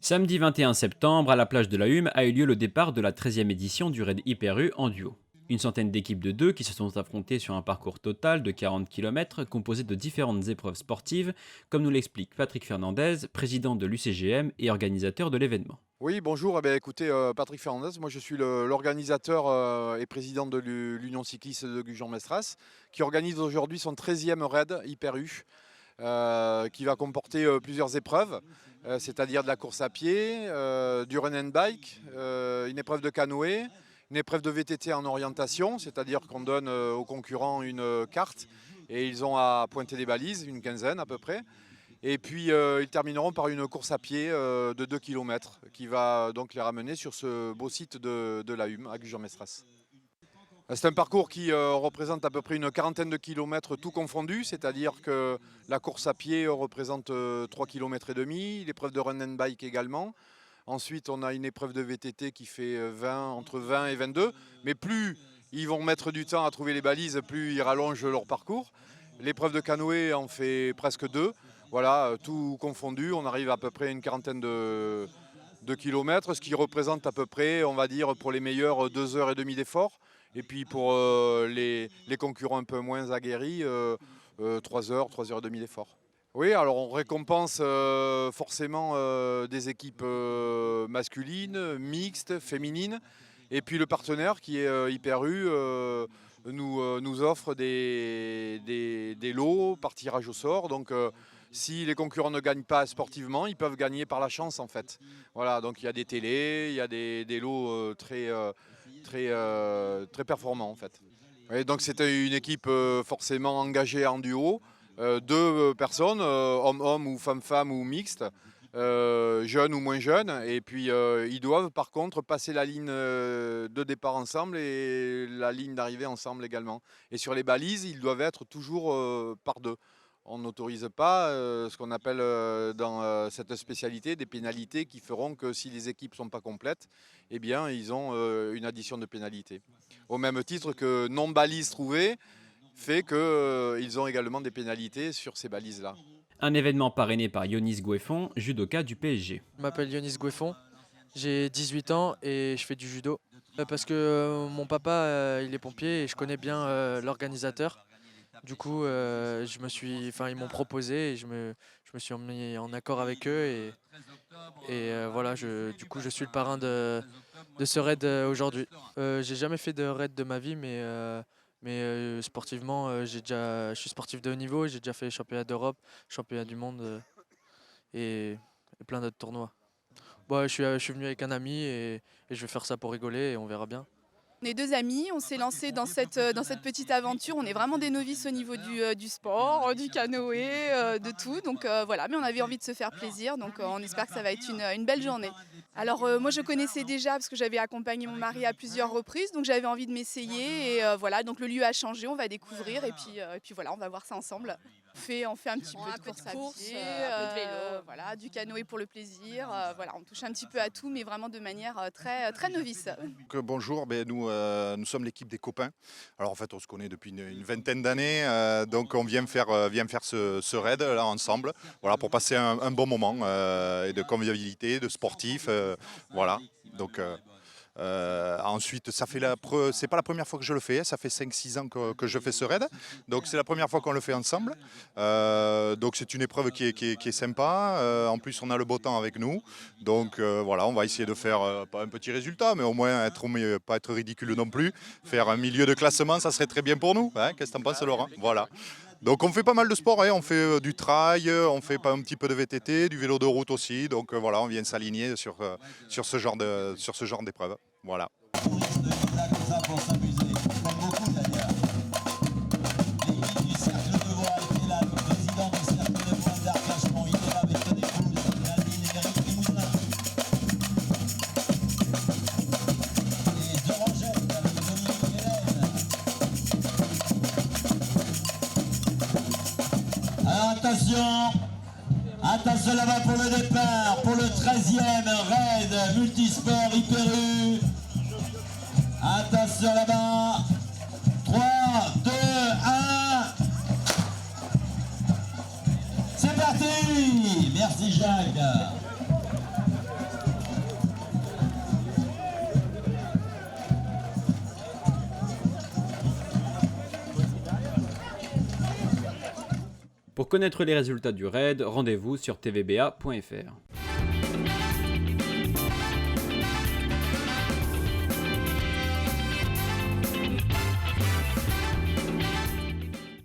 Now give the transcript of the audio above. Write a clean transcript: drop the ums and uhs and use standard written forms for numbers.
Samedi 21 septembre, à la plage de la Hume, a eu lieu le départ de la 13e édition du Raid Hyper U en duo. Une centaine d'équipes de deux qui se sont affrontées sur un parcours total de 40 km composé de différentes épreuves sportives, comme nous l'explique Patrick Fernandez, président de l'UCGM et organisateur de l'événement. Oui, bonjour. Écoutez, Patrick Fernandez, moi je suis l'organisateur et président de l'Union cycliste de Gujan-Mestras, qui organise aujourd'hui son 13e raid Hyper U, qui va comporter plusieurs épreuves, c'est-à-dire de la course à pied, du run and bike, une épreuve de canoë, une épreuve de VTT en orientation, c'est-à-dire qu'on donne aux concurrents une carte et ils ont à pointer des balises, une quinzaine à peu près. Et puis ils termineront par une course à pied de 2 km qui va donc les ramener sur ce beau site de la Hume à Gujan-Mestras. C'est un parcours qui représente à peu près une quarantaine de kilomètres tout confondu, c'est-à-dire que la course à pied représente 3 km et demi, l'épreuve de run and bike également. Ensuite, on a une épreuve de VTT qui fait entre 20 et 22, mais plus ils vont mettre du temps à trouver les balises, plus ils rallongent leur parcours. L'épreuve de canoë en fait presque 2. Voilà, tout confondu, on arrive à peu près à une quarantaine de kilomètres, ce qui représente à peu près, on va dire, pour les meilleurs, 2h30 d'effort. Et puis pour les concurrents un peu moins aguerris, 3h, 3h30 d'effort. Oui, alors on récompense forcément des équipes masculines, mixtes, féminines. Et puis le partenaire qui est Hyper U nous offre des lots par tirage au sort. Donc si les concurrents ne gagnent pas sportivement, ils peuvent gagner par la chance en fait. Voilà, donc il y a des télés, il y a des lots très performants en fait. Et donc c'était une équipe forcément engagée en duo, deux personnes, homme-homme ou femme-femme ou mixte, jeunes ou moins jeunes. Et puis ils doivent par contre passer la ligne de départ ensemble et la ligne d'arrivée ensemble également. Et sur les balises, ils doivent être toujours par deux. On n'autorise pas ce qu'on appelle dans cette spécialité des pénalités qui feront que si les équipes ne sont pas complètes, eh bien, ils ont une addition de pénalités. Au même titre que non-balises trouvées fait qu'ils ont également des pénalités sur ces balises-là. Un événement parrainé par Yonis Goueffon, judoka du PSG. Je m'appelle Yonis Goueffon, j'ai 18 ans et je fais du judo. Parce que mon papa, il est pompier et je connais bien l'organisateur. Du coup, ils m'ont proposé et je me suis mis en accord avec eux voilà, du coup, je suis le parrain de ce raid aujourd'hui. J'ai jamais fait de raid de ma vie, mais sportivement, je suis sportif de haut niveau. J'ai déjà fait championnat d'Europe, championnat du monde et plein d'autres tournois. Bon, je suis venu avec un ami et je vais faire ça pour rigoler et on verra bien. On est deux amis, on s'est lancé dans cette petite aventure. On est vraiment des novices au niveau du sport, du canoë, de tout. Donc voilà, mais on avait envie de se faire plaisir. Donc on espère que ça va être une belle journée. Alors moi je connaissais déjà parce que j'avais accompagné mon mari à plusieurs reprises. Donc j'avais envie de m'essayer. Et voilà, donc le lieu a changé, on va découvrir. Et puis voilà, on va voir ça ensemble. On fait un petit peu de course à pied, un peu de vélo. voilà, du canoë pour le plaisir. Voilà, on touche un petit peu à tout, mais vraiment de manière très novice. Bonjour, nous sommes l'équipe des copains. Alors en fait on se connaît depuis une vingtaine d'années, donc on vient faire ce raid là ensemble, voilà, pour passer un bon moment et de convivialité, de sportif, voilà. Donc ensuite, c'est pas la première fois que je le fais, ça fait 5-6 ans que je fais ce raid, donc c'est la première fois qu'on le fait ensemble. Donc c'est une épreuve qui est sympa, en plus on a le beau temps avec nous, donc voilà, on va essayer de faire pas un petit résultat, mais au moins pas être ridicule non plus, faire un milieu de classement, ça serait très bien pour nous, hein. Qu'est-ce que t'en penses Laurent? Voilà. Donc on fait pas mal de sport, hein. On fait du trail, on fait un petit peu de VTT, du vélo de route aussi. Donc voilà, on vient s'aligner sur ce genre d'épreuve. Voilà. Attention, attention là-bas pour le départ, pour le 13e raid multisport Hyper U. Attention là-bas, 3, 2, 1. C'est parti. Merci Jacques. Pour connaître les résultats du raid, rendez-vous sur tvba.fr.